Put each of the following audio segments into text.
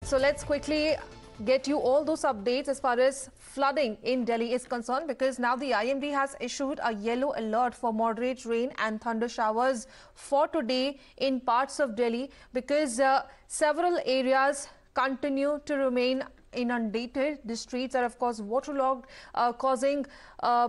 So let's quickly get you all those updates as far as flooding in Delhi is concerned, because now the IMD has issued a yellow alert for moderate rain and thunder showers for today in parts of Delhi, because several areas continue to remain inundated. The streets are of course waterlogged, causing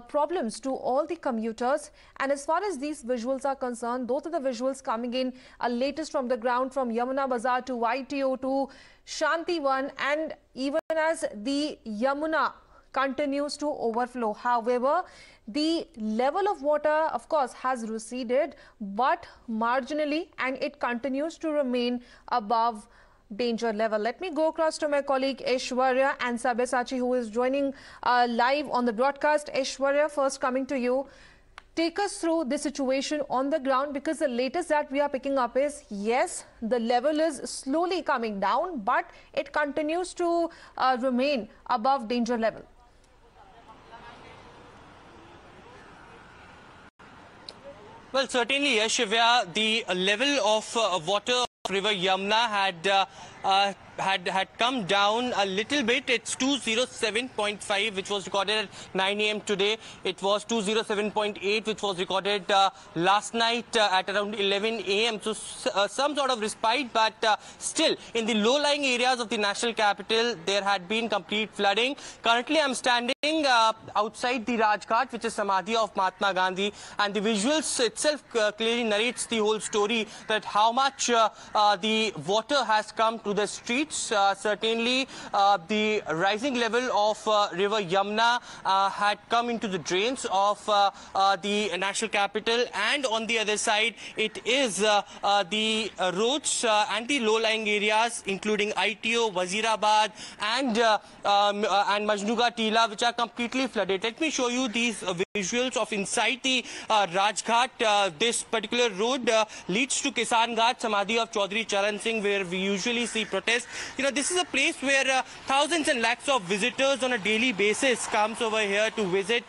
problems to all the commuters. And as far as these visuals are concerned, those are the visuals coming in latest from the ground, from Yamuna Bazaar to ITO to Shantivan, and even as the Yamuna continues to overflow. However, the level of water of course has receded, but marginally, and it continues to remain above danger level. Let me go across to my colleague Aishwarya and Sabyasachi, who is joining live on the broadcast. Aishwarya, first coming to you. Take us through the situation on the ground, because the latest that we are picking up is, yes, the level is slowly coming down, but it continues to remain above danger level. Well, certainly, yes, Shivya, the level of water of River Yamuna had come down a little bit. It's 207.5, which was recorded at 9 a.m. today. It was 207.8, which was recorded last night at around 11 a.m. So some sort of respite, but still in the low-lying areas of the national capital, there had been complete flooding. Currently, I'm standing outside the Raj Ghat, which is Samadhi of Mahatma Gandhi, and the visuals itself clearly narrates the whole story, that how much the water has come to the streets. Certainly, the rising level of River Yamuna had come into the drains of the national capital, and on the other side, it is the roads and the low-lying areas, including ITO, Wazirabad, and Majnuga Tila, which are completely flooded. Let me show you these visuals of inside the Raj Ghat. This particular road leads to Kisan Ghat, Samadhi of Chaudhary Charan Singh, where we usually see protests. You know, this is a place where thousands and lakhs of visitors on a daily basis comes over here to visit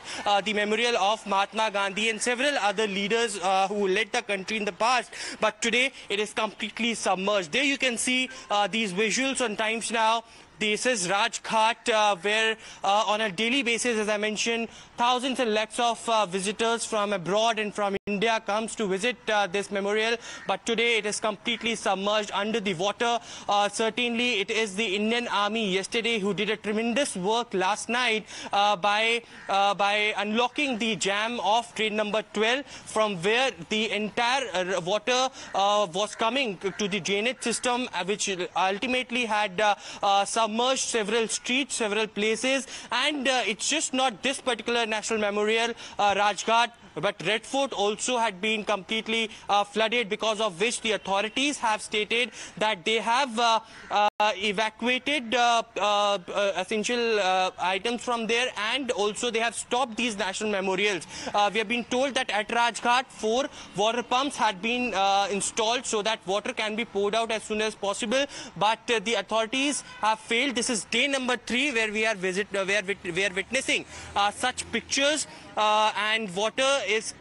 the memorial of Mahatma Gandhi and several other leaders who led the country in the past. But today, it is completely submerged. There you can see these visuals on Times Now. This is Raj Ghat, where on a daily basis, as I mentioned, thousands and lakhs of visitors from abroad and from India comes to visit this memorial. But today it is completely submerged under the water. Certainly, it is the Indian Army yesterday who did a tremendous work last night by unlocking the jam of train number 12, from where the entire water was coming to the drainage system, which ultimately had submerged several streets, several places. And it's just not this particular national memorial, Raj Ghat, but Red Fort also had been completely flooded, because of which the authorities have stated that they have evacuated essential items from there, and also they have stopped these national memorials. We have been told that at Raj Ghat, 4 water pumps had been installed so that water can be poured out as soon as possible, but the authorities have failed. This is day number 3 where we are witnessing such pictures. And water is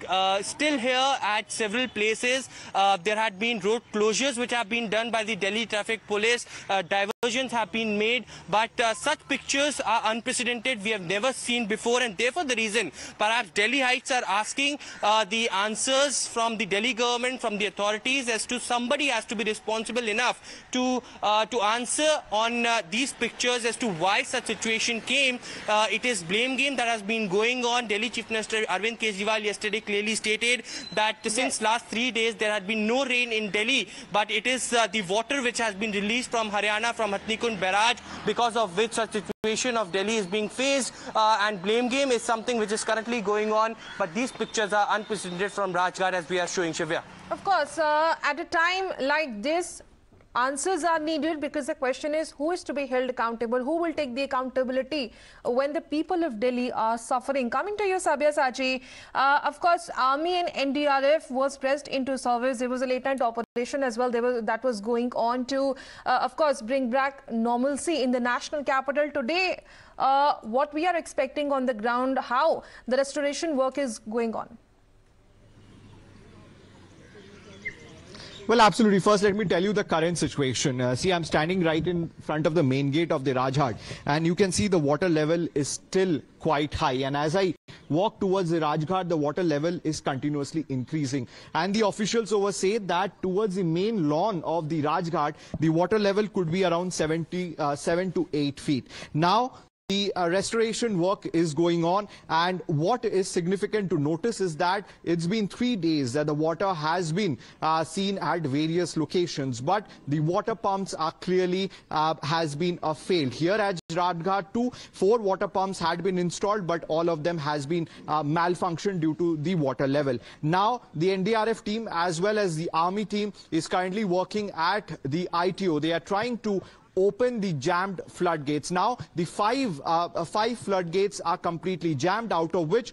still here at several places. There had been road closures which have been done by the Delhi Traffic Police. Diversions have been made, but such pictures are unprecedented. We have never seen before, and therefore the reason perhaps Delhi Heights are asking the answers from the Delhi government, from the authorities, as to somebody has to be responsible enough to answer on these pictures as to why such situation came. It is blame game that has been going on. Delhi Chief Minister Arvind Kejriwal yesterday clearly stated that since last 3 days there had been no rain in Delhi, but it is the water which has been released from Haryana, from Hatnikund barrage, because of which such situation of Delhi is being faced, and blame game is something which is currently going on. But these pictures are unprecedented from Raj Ghat, as we are showing, Shivya. Of course, at a time like this, answers are needed, because the question is, who is to be held accountable? Who will take the accountability when the people of Delhi are suffering? Coming to you, Sabyasachi, of course, Army and NDRF was pressed into service. There was a late-night operation as well that was going on to, of course, bring back normalcy in the national capital. Today, what we are expecting on the ground, how the restoration work is going on? Well, absolutely. First, let me tell you the current situation. See, I'm standing right in front of the main gate of the Raj Ghat, and you can see the water level is still quite high. And as I walk towards the Raj Ghat, the water level is continuously increasing. And the officials over say that towards the main lawn of the Raj Ghat, the water level could be around 7 to 8 feet. Now, the restoration work is going on, and what is significant to notice is that it's been 3 days that the water has been seen at various locations, but the water pumps are clearly has been failed. Here at Raj Ghat, 4 water pumps had been installed, but all of them has been malfunctioned due to the water level. Now, the NDRF team as well as the army team is currently working at the ITO. They are trying to open the jammed floodgates. Now, the five floodgates are completely jammed, out of which